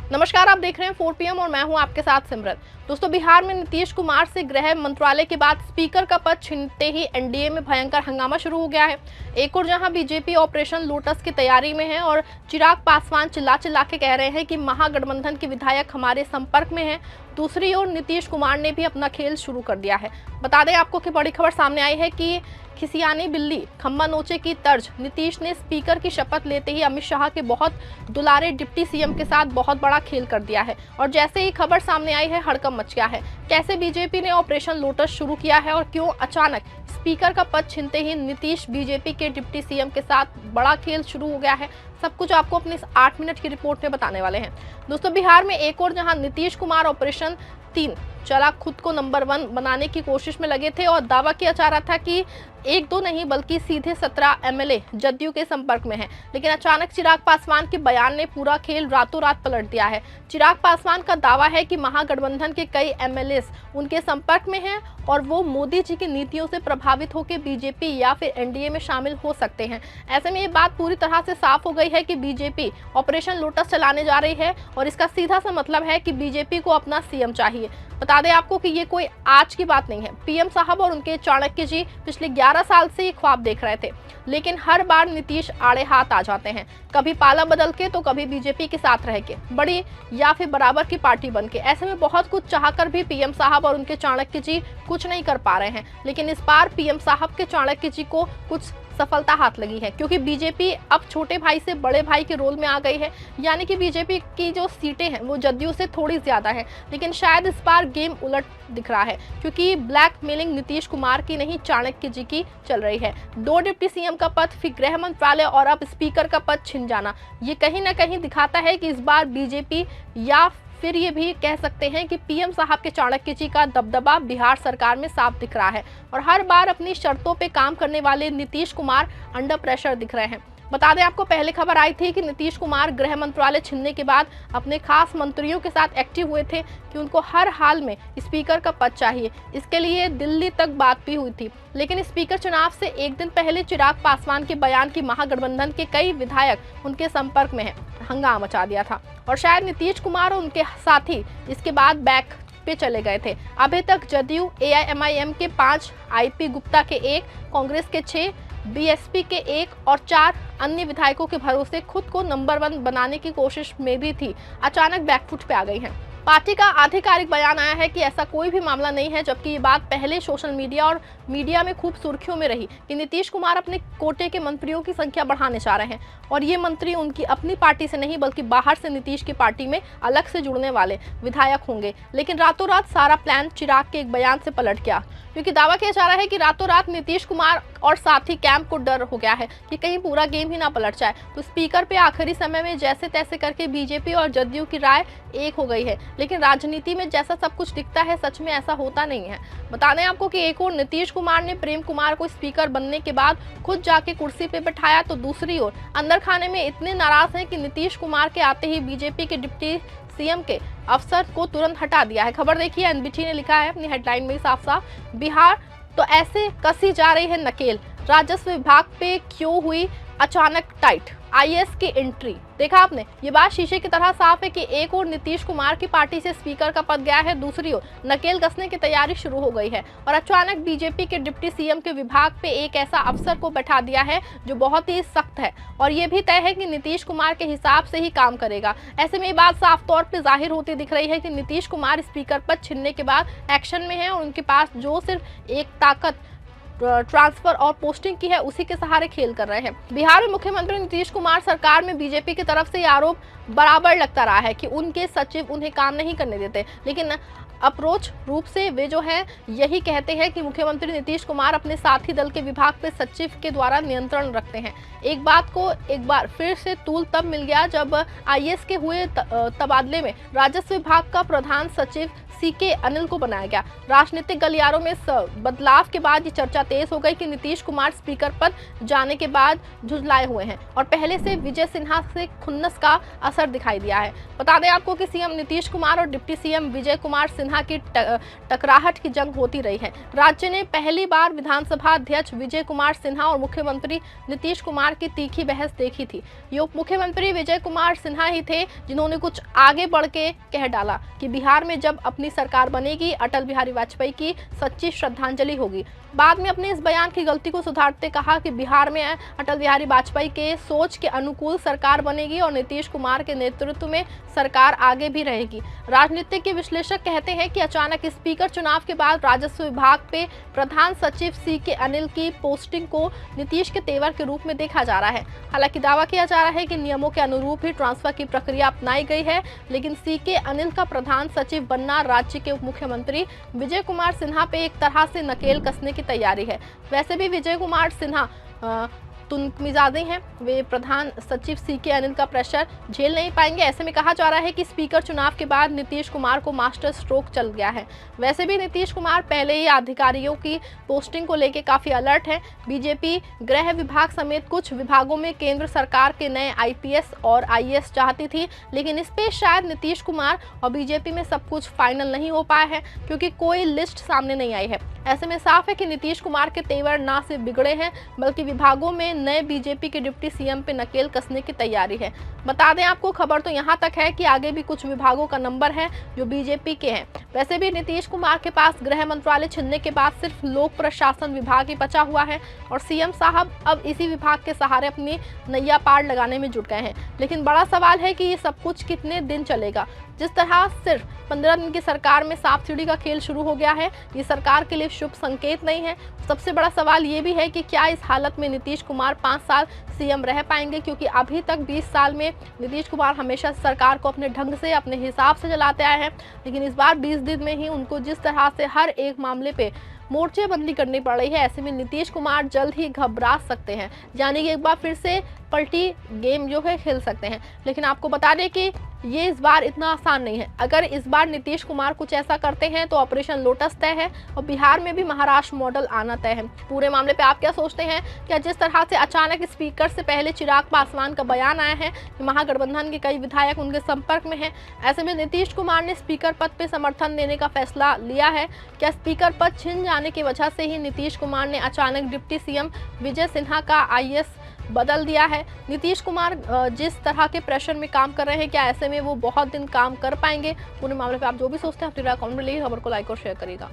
नमस्कार, आप देख रहे हैं 4 PM और मैं हूं आपके साथ सिमरन। दोस्तों, बिहार में नीतीश कुमार से गृह मंत्रालय के बाद स्पीकर का पद छीनते ही एनडीए में भयंकर हंगामा शुरू हो गया है। एक और जहां बीजेपी ऑपरेशन लोटस की तैयारी में है और चिराग पासवान चिल्ला चिल्ला के कह रहे हैं कि महागठबंधन के विधायक हमारे संपर्क में हैं, दूसरी ओर नीतीश कुमार ने भी अपना खेल शुरू कर दिया है। बता दें आपको कि बड़ी खबर सामने आई है कि खिसियानी बिल्ली खम्बा नोचे की तर्ज नीतीश ने स्पीकर की शपथ लेते ही अमित शाह के बहुत दुलारे डिप्टी सीएम के साथ बहुत बड़ा खेल कर दिया है। और जैसे ही खबर सामने आई है, हड़कंप मच गया है। कैसे बीजेपी ने ऑपरेशन लोटस शुरू किया है और क्यों अचानक स्पीकर का पद छीनते ही नीतीश बीजेपी के डिप्टी सीएम के साथ बड़ा खेल शुरू हो गया है, सब कुछ आपको अपनी इस 8 मिनट की रिपोर्ट में बताने वाले हैं। दोस्तों, बिहार में एक और जहां नीतीश कुमार ऑपरेशन 3 चला खुद को नंबर 1 बनाने की कोशिश में लगे थे और दावा किया जा रहा था कि 1-2 नहीं बल्कि सीधे 17 एमएलए जदयू के संपर्क में हैं। लेकिन अचानक चिराग पासवान के बयान ने पूरा खेल रातों रात पलट दिया है। चिराग पासवान का दावा है कि महागठबंधन के कई एमएलए उनके संपर्क में हैं और वो मोदी जी की नीतियों से प्रभावित होकर बीजेपी या फिर एनडीए में शामिल हो सकते हैं। ऐसे में ये बात पूरी तरह से साफ हो गई है कि बीजेपी ऑपरेशन लोटस चलाने जा रही है और इसका सीधा सा मतलब है कि बीजेपी को अपना सीएम चाहिए। बता दें आपको कि ये कोई आज की बात नहीं है। पीएम साहब और उनके चाणक्य जी पिछले 11 साल से ये ख्वाब देख रहे थे, लेकिन हर बार नीतीश आड़े हाथ आ जाते हैं, कभी पाला बदल के तो कभी बीजेपी के साथ रह के, बड़ी या फिर बराबर की पार्टी बन के। ऐसे में बहुत कुछ चाहकर भी पीएम साहब और उनके चाणक्य जी कुछ नहीं कर पा रहे हैं। लेकिन इस बार पीएम साहब के चाणक्य जी को कुछ सफलता हाथ लगी है, क्योंकि बीजेपी अब छोटे भाई से बड़े भाई के रोल में आ गई है। यानी कि बीजेपी की जो सीटें हैं वो जदयू से थोड़ी ज्यादा है, लेकिन शायद इस बार गेम उलट दिख रहा है, क्योंकि ब्लैकमेलिंग नीतीश कुमार की नहीं चाणक्य जी की चल रही है। 2 डिप्टी सीएम का पद, फिर गृह मंत्रालय और अब स्पीकर का पद छिन जाना, ये कहीं ना कहीं दिखाता है कि इस बार बीजेपी या फिर ये भी कह सकते हैं कि पीएम साहब के चाणक्य जी का दबदबा बिहार सरकार में साफ दिख रहा है और हर बार अपनी शर्तों पे काम करने वाले नीतीश कुमार अंडर प्रेशर दिख रहे हैं। बता दें आपको, पहले खबर आई थी कि नीतीश कुमार गृह मंत्रालय छीनने के बाद अपने खास मंत्रियों के साथ एक्टिव हुए थे कि उनको हर हाल में स्पीकर का पद चाहिए। इसके लिए दिल्ली तक बात भी हुई थी, लेकिन स्पीकर चुनाव से एक दिन पहले चिराग पासवान के बयान की महागठबंधन के कई विधायक उनके संपर्क में हैं, हंगामा मचा दिया था और शायद नीतीश कुमार और उनके साथी इसके बाद बैक पे चले गए थे। अभी तक जदयू एआईएमआईएम के 5, आईपी गुप्ता के 1, कांग्रेस के 6, बीएसपी के 1 और 4 अन्य विधायकों के भरोसे खुद को नंबर 1 बनाने की कोशिश में भी थी, अचानक बैकफुट पे आ गई हैं। पार्टी का आधिकारिक बयान आया है कि ऐसा कोई भी मामला नहीं है, जबकि ये बात पहले सोशल मीडिया और मीडिया में खूब सुर्खियों में रही कि नीतीश कुमार अपने कोटे के मंत्रियों की संख्या बढ़ाने जा रहे हैं और ये मंत्री उनकी अपनी पार्टी से नहीं बल्कि बाहर से नीतीश की पार्टी में अलग से जुड़ने वाले विधायक होंगे। लेकिन रातों रात सारा प्लान चिराग के एक बयान से पलट गया, क्योंकि दावा किया जा रहा है कि रातों रात नीतीश कुमार और साथी कैंप को डर हो गया है कि कहीं पूरा गेम ही ना पलट जाए। तो स्पीकर पे आखिरी समय में जैसे तैसे करके बीजेपी और जदयू की राय एक हो गई है, लेकिन राजनीति में जैसा सब कुछ दिखता है सच में ऐसा होता नहीं है। बता दें आपको कि एक और नीतीश कुमार ने प्रेम कुमार को स्पीकर बनने के बाद खुद जाके कुर्सी पे बैठाया, तो दूसरी ओर अंदर खाने में इतने नाराज हैं कि नीतीश कुमार के आते ही बीजेपी के डिप्टी सीएम के अफसर को तुरंत हटा दिया है। खबर देखिए, एनबीटी ने लिखा है अपनी हेडलाइन में साफ साफ, बिहार तो ऐसे कसी जा रही है नकेल, राजस्व विभाग पे क्यों हुई अचानक टाइट, आईएएस की एंट्री। देखा आपने, ये बात शीशे की तरह साफ है कि एक और नीतीश कुमार की पार्टी से स्पीकर का पद गया है, दूसरी ओर नकेल कसने की तैयारी शुरू हो गई है और अचानक बीजेपी के डिप्टी सीएम के विभाग पे एक ऐसा अफसर को बैठा दिया है जो बहुत ही सख्त है और ये भी तय है कि नीतीश कुमार के हिसाब से ही काम करेगा। ऐसे में ये बात साफ तौर पर जाहिर होती दिख रही है कि नीतीश कुमार स्पीकर पद छीनने के बाद एक्शन में है और उनके पास जो सिर्फ एक ताकत ट्रांसफर और पोस्टिंग की है, उसी के सहारे खेल कर रहे हैं। बिहार में मुख्यमंत्री नीतीश कुमार सरकार में बीजेपी की तरफ से आरोप बराबर लगता रहा है कि उनके सचिव उन्हें काम नहीं करने देते, लेकिन अप्रोच रूप से वे जो है यही कहते हैं कि मुख्यमंत्री नीतीश कुमार अपने साथी दल के विभाग पे सचिव के द्वारा नियंत्रण रखते हैं। एक बात को एक बार फिर से तूल तब मिल गया जब आईएएस के हुए तबादले में राजस्व विभाग का प्रधान सचिव सीके अनिल को बनाया गया। राजनीतिक गलियारों में बदलाव के बाद ये चर्चा तेज हो गई कि नीतीश कुमार स्पीकर पद जाने के बाद झुंझलाए हुए हैं और पहले से विजय सिन्हा से खुन्नस का असर दिखाई दिया है। बता दें आपको कि सीएम नीतीश कुमार और डिप्टी सीएम विजय कुमार सिन्हा की टकराहट की जंग होती रही है। राज्य ने पहली बार विधानसभा अध्यक्ष विजय कुमार सिन्हा और मुख्यमंत्री नीतीश कुमार की तीखी बहस देखी थी। ये उप मुख्यमंत्री विजय कुमार सिन्हा ही थे जिन्होंने कुछ आगे बढ़ के कह डाला कि बिहार में जब अपनी सरकार बनेगी अटल बिहारी वाजपेयी की सच्ची श्रद्धांजलि होगी। बाद में अपने इस बयान की गलती को सुधारते कहा कि बिहार में अटल बिहारी वाजपेयी के सोच के अनुकूल सरकार बनेगी और नीतीश कुमार के नेतृत्व में सरकार आगे भी रहेगी। राजनीतिक के विश्लेषक कहते हैं कि अचानक स्पीकर चुनाव के बाद राजस्व विभाग पे प्रधान सचिव सीके अनिल की पोस्टिंग को नीतीश के तेवर के रूप में देखा जा रहा है। हालांकि दावा किया जा रहा है कि नियमों के अनुरूप ही ट्रांसफर की प्रक्रिया अपनाई गई है, लेकिन सीके अनिल का प्रधान सचिव बनना राज्य के उप मुख्यमंत्री विजय कुमार सिन्हा पे एक तरह से नकेल कसने की तैयारी है। वैसे भी विजय कुमार सिन्हा तुनकमिजाजी हैं, वे प्रधान सचिव सीके अनिल का प्रेशर झेल नहीं पाएंगे। ऐसे में कहा जा रहा है कि स्पीकर चुनाव के बाद नीतीश कुमार को मास्टर स्ट्रोक चल गया है। वैसे भी नीतीश कुमार पहले ही अधिकारियों की पोस्टिंग को लेकर काफी अलर्ट है। बीजेपी गृह विभाग समेत कुछ विभागों में केंद्र सरकार के नए आईपीएस और आईएएस चाहती थी, लेकिन इस पे शायद नीतीश कुमार और बीजेपी में सब कुछ फाइनल नहीं हो पाया है क्योंकि कोई लिस्ट सामने नहीं आई है। ऐसे में साफ है कि नीतीश कुमार के तेवर ना सिर्फ बिगड़े हैं बल्कि विभागों में नए बीजेपी के डिप्टी सीएम पे नकेल कसने की तैयारी है। बता दें आपको, खबर तो यहाँ तक है कि आगे भी कुछ विभागों का नंबर है जो बीजेपी के हैं। वैसे भी नीतीश कुमार के पास गृह मंत्रालय छिनने के बाद सिर्फ लोक प्रशासन विभाग ही बचा हुआ है और सीएम साहब अब इसी विभाग के सहारे अपनी नैया पार लगाने में जुट गए हैं। लेकिन बड़ा सवाल है कि ये सब कुछ कितने दिन चलेगा। जिस तरह सिर्फ 15 दिन की सरकार में सांप सीढ़ी का खेल शुरू हो गया है, ये सरकार के लिए शुभ संकेत नहीं है। सबसे बड़ा सवाल ये भी है कि क्या इस हालत में नीतीश कुमार 5 साल सीएम रह पाएंगे, क्योंकि अभी तक 20 साल में नीतीश कुमार हमेशा सरकार को अपने ढंग से अपने हिसाब से चलाते आए हैं, लेकिन इस बार 20 दिन में ही उनको जिस तरह से हर एक मामले पे मोर्चेबंदी करनी पड़ रही है, ऐसे में नीतीश कुमार जल्द ही घबरा सकते हैं, यानी कि एक बार फिर से पलटी गेम जो है खेल सकते हैं। लेकिन आपको बता दें कि ये इस बार इतना आसान नहीं है। अगर इस बार नीतीश कुमार कुछ ऐसा करते हैं तो ऑपरेशन लोटस तय है और बिहार में भी महाराष्ट्र मॉडल आना तय है। पूरे मामले पे आप क्या सोचते हैं? क्या जिस तरह से अचानक स्पीकर से पहले चिराग पासवान का बयान आया है कि महागठबंधन के कई विधायक उनके संपर्क में हैं, ऐसे में नीतीश कुमार ने स्पीकर पद पे समर्थन देने का फैसला लिया है? क्या स्पीकर पद छिन जाने की वजह से ही नीतीश कुमार ने अचानक डिप्टी सीएम विजय सिन्हा का आईएएस बदल दिया है? नीतीश कुमार जिस तरह के प्रेशर में काम कर रहे हैं, क्या ऐसे में वो बहुत दिन काम कर पाएंगे? पूरे मामले पे आप जो भी सोचते हैं अपनी राय कमेंट में लिखिए, खबर को लाइक और शेयर करिएगा।